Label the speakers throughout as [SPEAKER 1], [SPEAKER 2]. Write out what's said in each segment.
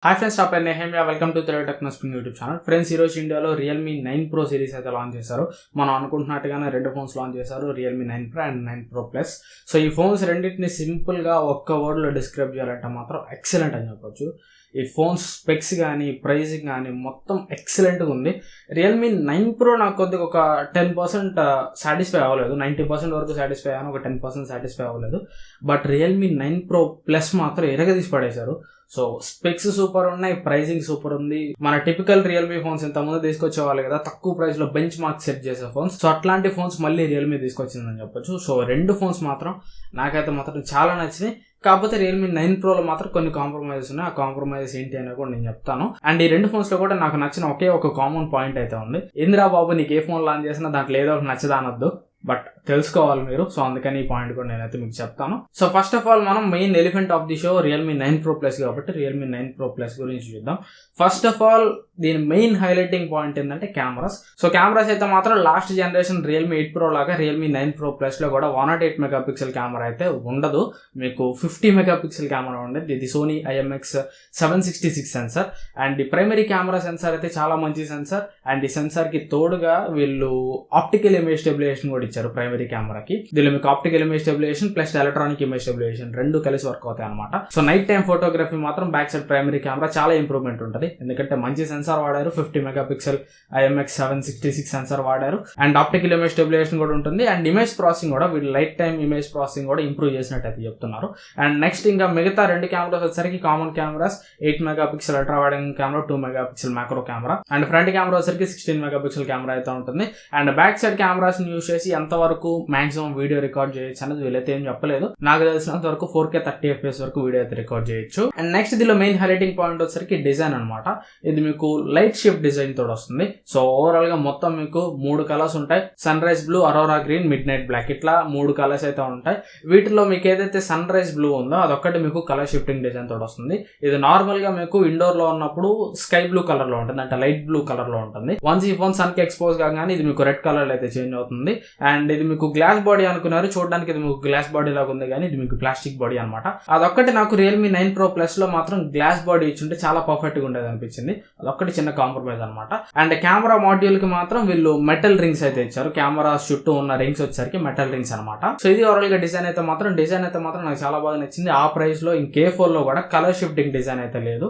[SPEAKER 1] Hi friends, నా పేరు Nehamya. Welcome to Telugu Technospin YouTube channel. Friends, ఈరోజు ఇండియాలో రియల్మీ 9 Pro సిరీస్ అయితే లాంచ్ చేశారు. మనం అనుకుంటున్నట్టుగానే రెండు ఫోన్స్ లాంచ్ చేశారు, Realme 9 Pro and 9 Pro Plus. So ఈ ఫోన్స్ రెండింటిని సింపుల్గా ఒక్క వర్డ్లో డిస్క్రైబ్ చేయాలంటే మాత్రం ఎక్సలెంట్ అని చెప్పొచ్చు. ఈ ఫోన్స్ స్పెక్స్ కానీ ప్రైజింగ్ కానీ మొత్తం ఎక్సలెంట్గా ఉంది. రియల్మీ 9 Pro నాకు కొద్దిగా ఒక 10% సాటిస్ఫై అవ్వలేదు. 90% వరకు సాటిస్ఫై అయ్యాను, ఒక 10% సాటిస్ఫై అవ్వలేదు. బట్ రియల్మీ 9 Pro Plus మాత్రం ఎరగదీసి పడేశారు. సో స్పెక్స్ సూపర్ ఉన్నాయి, ప్రైజింగ్ సూపర్ ఉంది. మన టిపికల్ రియల్మీ ఫోన్స్ ఇంతకుముందు తీసుకొచ్చేవాళ్ళు కదా, తక్కువ ప్రైస్ లో బెంచ్ మార్క్ సెట్ చేసే ఫోన్స్. సో అట్లాంటి ఫోన్స్ మళ్ళీ రియల్మీ తీసుకొచ్చిందని చెప్పొచ్చు. సో రెండు ఫోన్స్ మాత్రం నాకైతే మాత్రం చాలా నచ్చినాయి. కాకపోతే రియల్మీ 9 Proలో మాత్రం కొన్ని కాంప్రమైజెస్ ఉన్నాయి. ఆ కాంప్రమైజెస్ ఏంటి అనేది కూడా నేను చెప్తాను. అండ్ ఈ రెండు ఫోన్స్ లో కూడా నాకు నచ్చిన ఒకే ఒక కామన్ పాయింట్ అయితే ఉంది. ఇందిరా బాబు, నీకు ఏ ఫోన్ లాంచ్ చేసినా దాంట్లో ఏదో ఒకటి నచ్చదా అనొద్దు, బట్ తెలుసుకోవాలి మీరు. సో అందుకని ఈ పాయింట్ కూడా నేనైతే మీకు చెప్తాను. సో ఫస్ట్ ఆఫ్ ఆల్ మనం main elephant of the show Realme 9 Pro Plus కాబట్టి రియల్మీ 9 Pro Plus గురించి చూద్దాం. ఫస్ట్ ఆఫ్ ఆల్ దీని మెయిన్ హైలైటింగ్ పాయింట్ ఏంటంటే కెమెరాస్. సో కెమెరాస్ అయితే మాత్రం లాస్ట్ జనరేషన్ రియల్మీ 8 Pro లాగా రియల్మీ 9 Pro Plus లో కూడా 108 మెగాపిక్సెల్ కెమెరా అయితే ఉండదు. మీకు 50 మెగాపిక్సెల్ కెమెరా ఉండదు. ఇది సోనీ IMX 766 సెన్సార్. అండ్ ఈ ప్రైమరీ కెమెరా సెన్సార్ అయితే చాలా మంచి సెన్సార్. అండ్ ఈ సెన్సార్ కి తోడుగా వీళ్ళు ఆప్టికల్ ఇమేజ్ స్టెబిలైజేషన్ కూడా ఇచ్చారు ప్రైమరీ కెమెరాకి. దీనిలో మీకు optical image stabilization plus electronic image stabilization రెండు కలిసి వర్క్ అవుతాయి అనమాట. సో నైట్ టైం ఫోటోగ్రఫీ మాత్రం బ్యాక్ సైడ్ ప్రైమరీ కెమెరా చాలా ఇంప్రూవ్మెంట్ ఉంటుంది. ఎందుకంటే మంచి సెన్సార్ వాడారు, 50 మెగాపిక్సెల్ IMX 766 సెన్సార్ వాడారు. అండ్ ఆప్టికల్ ఇమేజ్ స్టెబిలైజేషన్ కూడా ఉంటుంది. అండ్ ఇమేజ్ ప్రాసెసింగ్ కూడా వీళ్ళు లైట్ టైం ఇమేజ్ ప్రాసెసింగ్ కూడా ఇంప్రూవ్ చేసినట్టు చెప్తున్నారు. అండ్ నెక్స్ట్ ఇంకా మిగతా రెండు కెమెరాస్ వచ్చేసరికి common cameras 8 megapixel ultra wide camera, 2 megapixel macro camera. And front camera వచ్చేసరికి 16 మెగాపిక్సెల్ కెమెరా అయితే ఉంటుంది. And back side cameras use చేసి ఎంతవరకు మాక్సిమం వీడియో రికార్డ్ చేయొచ్చు అనేది వీళ్ళైతే ఏం చెప్పలేదు. నాకు తెలిసినంత వరకు 4K 30 FPS వరకు వీడియో అయితే రికార్డ్ చేయొచ్చు. అండ్ నెక్స్ట్ దీనిలో మెయిన్ హైలైటింగ్ పాయింట్ వచ్చేసరికి డిజైన్ అనమాట. ఇది మీకు లైట్ షిఫ్ట్ డిజైన్ తోడు వస్తుంది. సో ఓవరాల్ గా మొత్తం మీకు 3 కలర్స్ ఉంటాయి. Sunrise blue, aurora green, midnight black, ఇట్లా 3 కలర్స్ అయితే ఉంటాయి. వీటిలో మీకు ఏదైతే సన్ రైజ్ బ్లూ ఉందో అదొక్కటి మీకు కలర్ షిఫ్టింగ్ డిజైన్ తోడు వస్తుంది. ఇది నార్మల్ గా మీకు ఇండోర్ లో ఉన్నప్పుడు స్కై బ్లూ కలర్ లో ఉంటుంది, అంటే లైట్ బ్లూ కలర్ లో ఉంటుంది. వన్స్ ఈ ఫోన్ సన్ కి ఎక్స్పోజ్ కాగానే ఇది మీకు రెడ్ కలర్ అయితే చేంజ్ అవుతుంది. అండ్ ఇది మీకు గ్లాస్ బాడీ అనుకున్నారు, చూడడానికి ఇది మీకు గ్లాస్ బాడీ లాగా ఉంది, కానీ ఇది మీకు ప్లాస్టిక్ బాడీ అనమాట. అదొక్కటి నాకు రియల్మీ 9 Pro Plus లో మాత్రం గ్లాస్ బాడీ ఇచ్చుంటే చాలా పర్ఫెక్ట్ గా ఉండేది అనిపించింది. అదొక్కటి చిన్న కాంప్రమైజ్ అనమాట. అండ్ కెమెరా మాడ్యూల్ కి మాత్రం వీళ్ళు మెటల్ రింగ్స్ అయితే ఇచ్చారు. కెమెరా చుట్టూ ఉన్న రింగ్స్ వచ్చేసరికి మెటల్ రింగ్స్ అనమాట. సో ఇది ఓవరాల్ గా డిజైన్ అయితే మాత్రం నాకు చాలా బాగా నచ్చింది. ఆ ప్రైస్ లో ఇంకే ఫోన్ లో కూడా కలర్ షిఫ్టింగ్ డిజైన్ అయితే లేదు.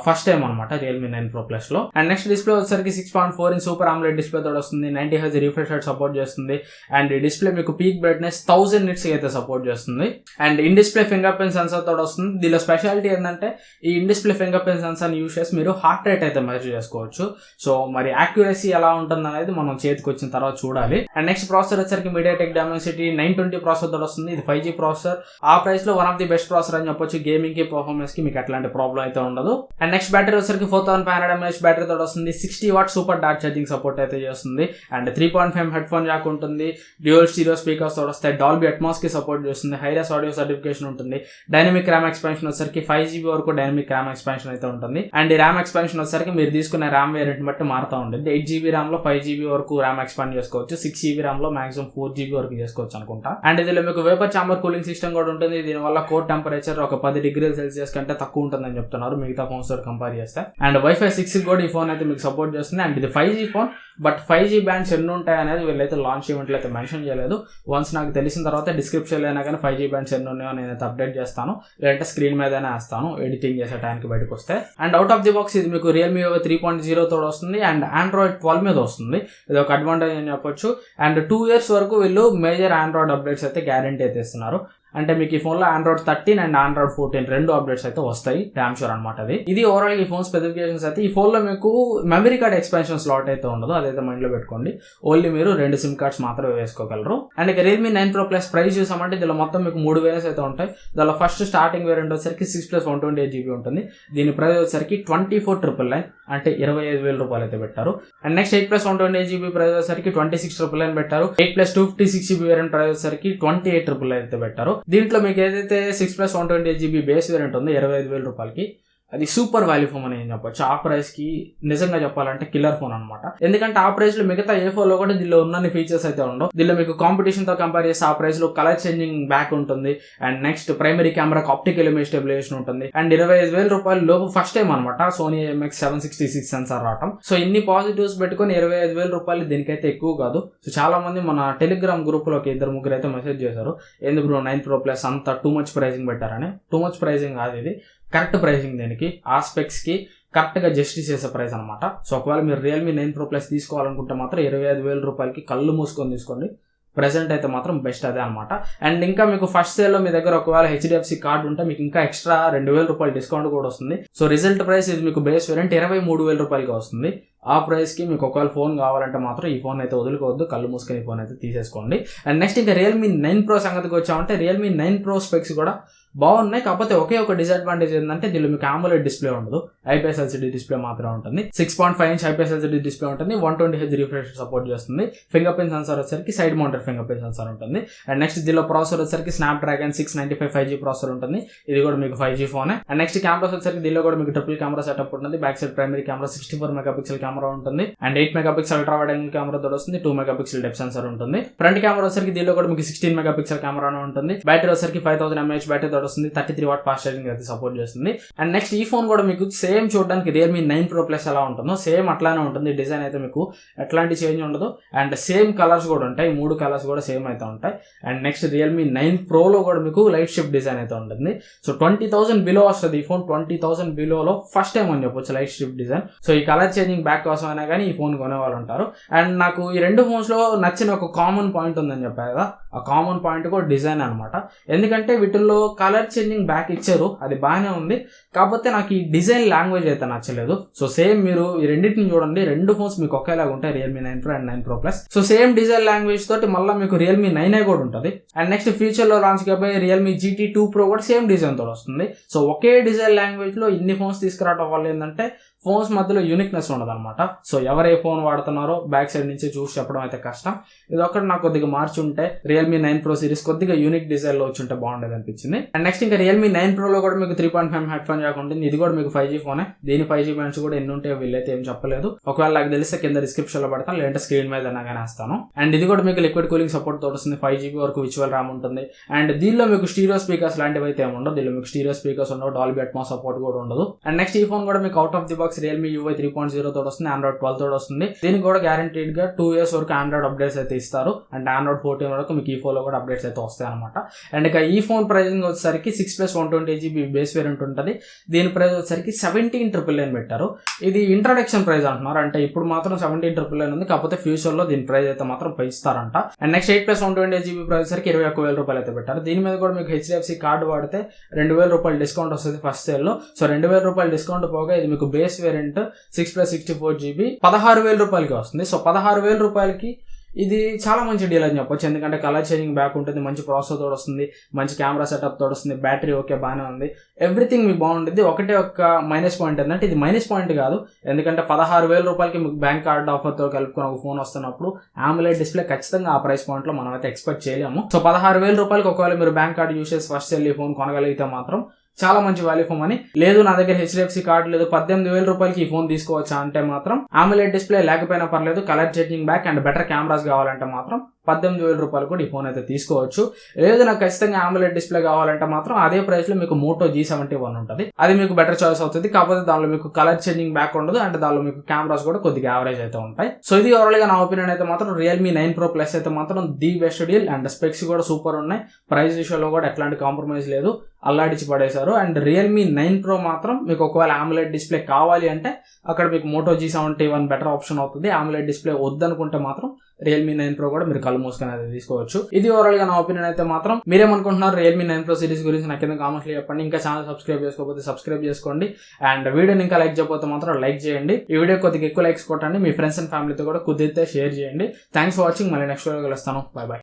[SPEAKER 1] ఫస్ట్ టైం అనమాట రియల్మీ 9 Pro Plus లో. అండ్ నెక్స్ట్ డిస్ప్లే వచ్చేసరికి 6.4 ఇంచ్ సూపర్ AMOLED డిస్ప్లే తోడు వస్తుంది. 90 Hz రిఫ్రెష్ రేట్ సపోర్ట్ చేస్తుంది. అండ్ ఈ డిస్ప్లే మీకు పీక్ బ్రైట్నెస్ 1000 nits అయితే సపోర్ట్ చేస్తుంది. And in display finger print censor తోడు వస్తుంది. దీనిలో స్పెషాలిటీ ఏంటంటే ఈ in display finger print sensor use చేసి మీరు హార్ట్ రేట్ అయితే మెజర్ చేసుకోవచ్చు. సో మరి యాక్యురసీ ఎలా ఉంటుంది అనేది మనం చేతికి వచ్చిన తర్వాత చూడాలి. అండ్ నెక్స్ట్ ప్రాసెసర్ వచ్చేసరికి MediaTek Dimensity 920 ప్రాసెసర్ తోడు వస్తుంది. ఇది 5G ప్రాసెసర్. ఆ ప్రైస్ లో one of the best processor అని చెప్పొచ్చు. గేమింగ్ కి, పర్ఫార్మెన్స్ కి మీకు ఎట్లాంటి ప్రాబ్లం అయితే ఉండదు. అండ్ నెక్స్ట్ బ్యాటరీ వచ్చేసరికి 4500 mAh బ్యాటరీ తోడు వస్తుంది. 60 what super dot charging support అయితే చేస్తుంది. అండ్ 3.5 హెడ్ ఫోన్ జాక్ ఉంటుంది. డ్యూయల్ స్టీరియో స్పీకర్స్ తోడు వస్తాయి. డాల్బీ అట్మాస్ కి సపోర్ట్ చేస్తుంది. హైరెస్ ఆడియో సర్టిఫికేషన్ ఉంటుంది. డైనమిక్ ర్యామ్ ఎక్స్పాన్షన్ వచ్చేసరికి 5GB వరకు డైనమిక్ ర్యామ్ ఎక్స్పాన్షన్ అయితే ఉంటుంది. అండ్ ఈ ర్యామ్ ఎక్స్పాన్షన్ వచ్చేసరికి మీరు తీసుకున్న ర్యామ్ వేరియంట్ బట్టి మారుతూ ఉంటుంది. 8GB ర్యామ్ లో 5GB వరకు ర్యామ్ ఎక్స్పాండ్ చేసుకోవచ్చు. 6GB ర్యామ్ లో మాక్సిమం 4GB వరకు చేసుకోవచ్చు అనుకుంటా. అండ్ ఇందులో మీకు వేపర్ చాంబర్ కూలింగ్ సిస్టమ్ కూడా ఉంటుంది. దీనివల్ల కోర్ టెంపరేచర్ ఒక 10 degrees సెల్సియస్ కంటే తక్కువ ఉంటుందని చెప్తున్నారు మిగతా ఫోన్స్ తో కంపేర్ చేస్తే. అండ్ Wi-Fi 6 కూడా ఈ ఫోన్ అయితే మీకు సపోర్ట్ చేస్తుంది. అండ్ ఇది 5G phone, but 5G bands ఎన్ని ఉంటాయి అనేది వీళ్ళైతే లాంచ్ ఈవెంట్లో అయితే మెన్షన్ చేయలేదు. వన్స్ నాకు తెలిసిన తర్వాత డిస్క్రిప్షన్లో అయినా కానీ 5G బ్యాండ్స్ ఎన్ని ఉన్నాయో నేనైతే అప్డేట్ చేస్తాను, లేదంటే స్క్రీన్ మీదనే వేస్తాను ఎడిటింగ్ చేసే టైంకి బయటకు వస్తే. And out of the box ఇది మీకు రియల్మీ 3.0 తోడు వస్తుంది. అండ్ Android 12 మీద వస్తుంది. ఇది ఒక అడ్వాంటేజ్ అని చెప్పొచ్చు. అండ్ 2 years వరకు వీళ్ళు మేజర్ ఆండ్రాయిడ్ అప్డేట్స్ అయితే గ్యారంటీ అయితే ఇస్తున్నారు. అంటే మీకు ఈ ఫోన్ లో Android 13 అండ్ Android 14 రెండు అప్డేట్స్ అయితే వస్తాయి, డామ్ షూర్ అనమాట. ఇది ఓవరాల్ ఈ ఫోన్ స్పెసిఫికేషన్స్ అయితే. ఈ ఫోన్ లో మీకు మెమరీ కార్డ్ ఎక్స్పాన్షన్ స్లాట్ అయితే ఉండదు, అదైతే మైండ్ లో పెట్టుకోండి. ఓన్లీ మీరు 2 SIM కార్డ్స్ మాత్రమే వేసుకోగలరు. అండ్ ఇక రియల్మీ 9 Pro Plus ప్రైస్ చూసామంటే దీనిలో మొత్తం మీకు 3 వేరియంట్స్ అయితే ఉంటాయి. దానిలో ఫస్ట్ స్టార్టింగ్ వేరియంట్ వచ్చేసరికి 6+128GB ఉంటుంది. దీని ప్రైస్ వచ్చేసరికి 24,999, అంటే 25,000 రూపాయలు అయితే పెట్టారు. అండ్ నెక్స్ట్ 8+128GB ప్రైస్ వచ్చేసరికి 26,999 పెట్టారు. 8+256GB వేరియంట్ ప్రైస్ వచ్చేసరికి 28,999 అయితే పెట్టారు. దీంట్లో మీకు ఏదైతే 6+128GB బేస్ వేరియంట్ ఉందో 25,000 రూపాయలకి, అది సూపర్ వాల్యూ ఫోన్ అని చెప్పొచ్చు. ఆ ప్రైస్ కి నిజంగా చెప్పాలంటే కిల్లర్ ఫోన్ అనమాట. ఎందుకంటే ఆ ప్రైస్ లో మిగతా ఏ ఫోన్ లో కూడా దీనిలో ఉన్న ఫీచర్స్ అయితే ఉండవు. దీనిలో మీకు కాంపిటీషన్ తో కంపేర్ చేస్తే ఆ ప్రైస్ లో కలర్ చేంజింగ్ బ్యాక్ ఉంటుంది, అండ్ నెక్స్ట్ ప్రైమరీ కెమెరాకి ఆప్టికల్ ఇమేజ్ స్టెబిలైజేషన్ ఉంటుంది, అండ్ 25,000 రూపాయల లోపు ఫస్ట్ టైం అనమాట సోనీ IMX766 సెన్సార్ రావటం. సో ఇన్ని పాజిటివ్స్ పెట్టుకుని 25,000 రూపాయలు దీనికైతే ఎక్కువ కాదు. సో చాలా మంది మన టెలిగ్రామ్ గ్రూప్ లోకి 2-3 అయితే మెసేజ్ చేశారు, ఎందుకు బ్రో 9 Pro Plus అంత టూ మచ్ ప్రైజింగ్ పెట్టారని. టూ మచ్ ప్రైజింగ్ కాదు, ఇది కరెక్ట్ ప్రైజింగ్. దీనికి ఆ స్పెక్స్ కి కరెక్ట్ గా జస్టిస్ చేసే ప్రైస్ అనమాట. సో ఒకవేళ మీరు Realme 9 Pro Plus తీసుకోవాలనుకుంటే మాత్రం 25,000 రూపాయలకి కళ్ళు మూసుకొని తీసుకోండి. ప్రెసెంట్ అయితే మాత్రం బెస్ట్ అదే అనమాట. అండ్ ఇంకా మీకు ఫస్ట్ సేల్ లో మీ దగ్గర ఒకవేళ HDFC కార్డు ఉంటే మీకు ఇంకా ఎక్స్ట్రా 2,000 రూపాయలు డిస్కౌంట్ కూడా వస్తుంది. సో రిజల్ట్ ప్రైస్ ఇది మీకు బేస్ వేరియంట్ 23,000 రూపాయలకి వస్తుంది. ఆ ప్రైస్ కి మీకు ఒకవేళ ఫోన్ కావాలంటే మాత్రం ఈ ఫోన్ అయితే వదులుకోవద్దు, కళ్ళు మూసుకొని ఈ ఫోన్ అయితే తీసేసుకోండి. అండ్ నెక్స్ట్ ఇంకా Realme 9 Pro సంగతికి వచ్చామంటే Realme 9 Pro స్పెక్స్ కూడా బాగున్నాయి. కాకపోతే ఒకే ఒక డిసడ్వాంటేజ్ ఏంటంటే దీనిలో మీకు AMOLED డిస్ప్లే ఉండదు, IPS LCD డిస్ప్లే మాత్రమే ఉంటుంది. 6.5 ఇంచ్ IPS LCD డిస్ప్లే ఉంటుంది, 120Hz రిఫ్రెష్ సపోర్ట్ చేస్తుంది. ఫింగర్ ప్రింట్ సెన్సార్ వచ్చేసరికి side mounted finger print censor ఉంటుంది. అండ్ నెక్స్ట్ దీనిలో ప్రాసెసర్ వచ్చేసరికి Snapdragon 695 5G ప్రాసెసర్ ఉంటుంది. ఇది కూడా మీకు 5G ఫోనే. అండ్ నెక్స్ట్ కెమెరాస్ వచ్చేసరికి దీనిలో కూడా మీకు ట్రిపుల్ కెమెరా సెటప్ ఉంటుంది. Back side primary camera 64 megapixel camera ఉంటుంది, and 8 megapixel ultra wide angle camera తోటి వస్తుంది. 2 మెగాపిక్సెల్ డెప్త్ సెన్సార్ ఉంటుంది. ఫ్రంట్ కెమెరా వచ్చేసరికి దీనిలో కూడా మీకు 16 మెగాపిక్సెల్ కెమెరా ఉంటుంది. బ్యాటరీ వచ్చేసరికి 5000 mAh బ్యాటరీ తోటి వస్తుంది. 33 వాట్ ఫాస్ట్ ఛార్జింగ్ అయితే సపోర్ట్ చేస్తుంది. అండ్ నెక్స్ట్ ఈ ఫోన్ కూడా మీకు సేమ్ చూడడానికి Realme 9 Pro Plus ఎలా ఉంటుందో సేమ్ అట్లానే ఉంటుంది. డిజైన్ అయితే మీకు ఎట్లాంటి చేంజ్ ఉండదు. అండ్ సేమ్ కలర్స్ కూడా ఉంటాయి, 3 కలర్స్ కూడా సేమ్ అయితే ఉంటాయి. అండ్ నెక్స్ట్ Realme 9 Pro లో కూడా మీకు లైట్ షిఫ్ట్ డిజైన్ అయితే ఉంటుంది. సో 20,000 బిలో వస్తుంది ఈ ఫోన్. 20,000 బిలోలో ఫస్ట్ టైం అని చెప్పొచ్చు లైట్ షిఫ్ట్ డిజైన్. సో ఈ కలర్ చేంజింగ్ బ్యాక్ కోసం అయినా కానీ ఈ ఫోన్ కొనే వాళ్ళు ఉంటారు. అండ్ నాకు ఈ రెండు ఫోన్స్ లో నచ్చిన ఒక కామన్ పాయింట్ ఉందని చెప్పారు కదా, ఆ కామన్ పాయింట్ కూడా డిజైన్ అనమాట. ఎందుకంటే వీటిల్లో కలర్ చేంజింగ్ బ్యాక్ ఇచ్చారు, అది బాగానే ఉంది. కాకపోతే నాకు ఈ డిజైన్ లాంగ్వేజ్ అయితే నచ్చలేదు. సో సేమ్ మీరు ఈ రెండింటిని చూడండి, రెండు ఫోన్స్ మీకు ఒకేలాగా ఉంటాయి, Realme 9 Pro and 9 Pro Plus. So same design language తోటి మళ్ళీ మీకు Realme 9 కూడా ఉంటుంది. అండ్ నెక్స్ట్ ఫ్యూచర్ లో లాంచ్ కాబోయే Realme GT 2 Pro కూడా సేమ్ డిజైన్ తోటి వస్తుంది. సో ఒకే డిజైన్ లాంగ్వేజ్ లో ఇన్ని ఫోన్స్ తీసుకురావడం వల్ల ఏంటంటే ఫోన్స్ మధ్యలో యూనిక్నెస్ ఉండదు అనమాట. సో ఎవరు ఏ ఫోన్ వాడుతున్నారో బ్యాక్ సైడ్ నుంచి చూసి చెప్పడం అయితే కష్టం. ఇది ఒకటి నాకు కొద్దిగా మార్చి ఉంటే Realme 9 Pro సిరీస్ కొద్దిగా యూనిక్ డిజైన్ లో వచ్చి ఉంటే బాగుండేది అనిపించింది. అండ్ నెక్స్ట్ ఇంకా Realme 9 Pro లో కూడా మీకు 3.5 హెడ్ ఫోన్ జాక్ ఉంటుంది. ఇది కూడా మీకు 5G ఫోనే. దీని 5G బ్యాండ్స్ కూడా ఎన్ని ఉంటాయో వీళ్ళైతే ఏం చెప్పలేదు. ఒకవేళ నాకు తెలిస్తే కింద డిస్క్రిప్షన్ లో పెడతాను, లేదంటే స్క్రీన్ మీద కానీ వేస్తాను. అండ్ ఇది కూడా మీకు లిక్విడ్ కూలింగ్ సపోర్ట్ తోటి వస్తుంది. 5GB వరకు విజువల్ ర్యామ్ ఉంటుంది. అండ్ దీనిలో మీకు స్టీరియో స్పీకర్స్ లాంటివి అయితే ఏమి ఉండవు. దీనిలో మీకు స్టీరియో స్పీకర్స్ ఉండవు, డాల్బీ అట్మాస్ సపోర్ట్ కూడా ఉండదు. అండ్ నెక్స్ట్ ఈ ఫోన్ కూడా మీకు out of the box Realme UI 3.0 తోటి వస్తుంది, Android 12 తోటి వస్తుంది. దీనికి కూడా గ్యారంటీడ్ గా 2 years వరకు ఆండ్రాయిడ్ అప్డేట్స్ అయితే ఇస్తారు. అండ్ Android 14 వరకు మీకు ఈ ఫోన్ లో కూడా అప్డేట్స్ అయితే వస్తాయి అనమాట. అండ్ ఇక ఈ ఫోన్ ప్రైసింగ్ వచ్చేసరికి 6+128GB బేస్ వేరియంట్ ఉంటుంది. దీని ప్రైస్ వచ్చేసరికి 17,999 పెట్టారు. ఇది ఇంట్రడక్షన్ ప్రైస్ అంటున్నారు, అంటే ఇప్పుడు మాత్రం 17,999 ఉంది. కాకపోతే ఫ్యూచర్ లో దీని ప్రైస్ అయితే మాత్రం పెంచుతారంట. అండ్ నెక్స్ట్ 8+128GB ప్రైస్ వచ్చరికి 21,000 రూపాయలు అయితే పెట్టారు. దీని మీద కూడా మీకు HDFC కార్డు వాడితే 2,000 రూపాయలు డిస్కౌంట్ వస్తుంది ఫస్ట్ సేల్ లో. సో 2,000 రూపాయలు డిస్కౌంట్ పోగా ఇది మీకు బేస్ వేరియంట్ 6+64GB 16,000 రూపాయలకి వస్తుంది. సో 16,000 రూపాయలకి ఇది చాలా మంచి డీల్ అని చెప్పొచ్చు. ఎందుకంటే కలర్ చేంజింగ్ బ్యాక్ ఉంటుంది, మంచి ప్రాసెసర్ తోడు వస్తుంది, మంచి కెమెరా సెటప్ తోడు వస్తుంది, బ్యాటరీ ఓకే బాగానే ఉంది, ఎవ్రీథింగ్ మీకు బాగుంటుంది. ఒకటే ఒక మైనస్ పాయింట్ ఏంటంటే ఇది మైనస్ పాయింట్ కాదు, ఎందుకంటే 16,000 రూపాయలకి మీకు బ్యాంక్ కార్డ్ ఆఫర్తో కలుపుకుని ఒక ఫోన్ వస్తున్నప్పుడు AMOLED డిస్ప్లే ఖచ్చితంగా ఆ ప్రైస్ పాయింట్ లో మనం అయితే ఎక్స్పెక్ట్ చేయలేము. సో 16,000 రూపాయలకి ఒకవేళ మీరు బ్యాంక్ కార్డ్ యూస్ చేసి ఫస్ట్ సెల్ ఈ ఫోన్ కొనగలిగితే మాత్రం చాలా మంచి వాల్యూ ఫోన్ అని. లేదు నా దగ్గర HDFC కార్డు లేదు, 18,000 రూపాయలకి ఈ ఫోన్ తీసుకోవచ్చా అంటే మాత్రం AMOLED డిస్ప్లే లేకపోయినా పర్లేదు, colour changing back and better cameras కావాలంటే మాత్రం 18,000 రూపాయలు కూడా ఈ ఫోన్ అయితే తీసుకోవచ్చు. లేదు నాకు ఖచ్చితంగా AMOLED డిస్ప్లే కావాలంటే మాత్రం అదే ప్రైస్ లో మీకు Moto G71 ఉంటుంది, అది మీకు బెటర్ చాయిస్ అవుతుంది. కాకపోతే దానిలో మీకు కలర్ చేంజింగ్ బ్యాక్ ఉండదు, అండ్ దానిలో మీకు కెమెరాస్ కూడా కొద్దిగా యావరేజ్ అయితే ఉంటాయి. సో ఇది ఓవరాల్ గా నా ఒపీనియన్ అయితే మాత్రం Realme 9 Pro Plus అయితే మాత్రం the best deal. And specs కూడా సూపర్ ఉన్నాయి, ప్రైస్ విషయంలో కూడా ఎట్లాంటి కాంప్రమైజ్ లేదు, అల్లాడిచి పడేశారు. అండ్ Realme 9 Pro మాత్రం మీకు ఒకవేళ AMOLED డిస్ప్లే కావాలి అంటే అక్కడ మీకు Moto G71 బెటర్ ఆప్షన్ అవుతుంది. AMOLED డిస్ప్లే వద్దనుకుంటే మాత్రం Realme 9 Pro కూడా మీరు కళ్ళు మూసుకొని అయితే తీసుకోవచ్చు. ఇది ఓవరాల్ గా నా ఒపీనియన్ అయితే మాత్రం. మీరేమనుకుంటున్నారు Realme 9 Pro సిరీస్ గురించి నాకు కింద కామెంట్స్ లో చెప్పండి. ఇంకా ఛానల్ సబ్స్క్రైబ్ చేసుకోకపోతే సబ్స్క్రైబ్ చేసుకోండి. అండ్ వీడియోని ఇంకా లైక్ చేయకపోతే మాత్రం లైక్ చేయండి. ఈ వీడియో కొద్దిగా ఎక్కువ లైక్స్ కొట్టండి, మీ ఫ్రెండ్స్ అండ్ ఫ్యామిలీతో కూడా కుదిరితే షేర్ చేయండి. Thanks for watching. మళ్ళీ నెక్స్ట్ వీడియో కలుస్తాను. By by.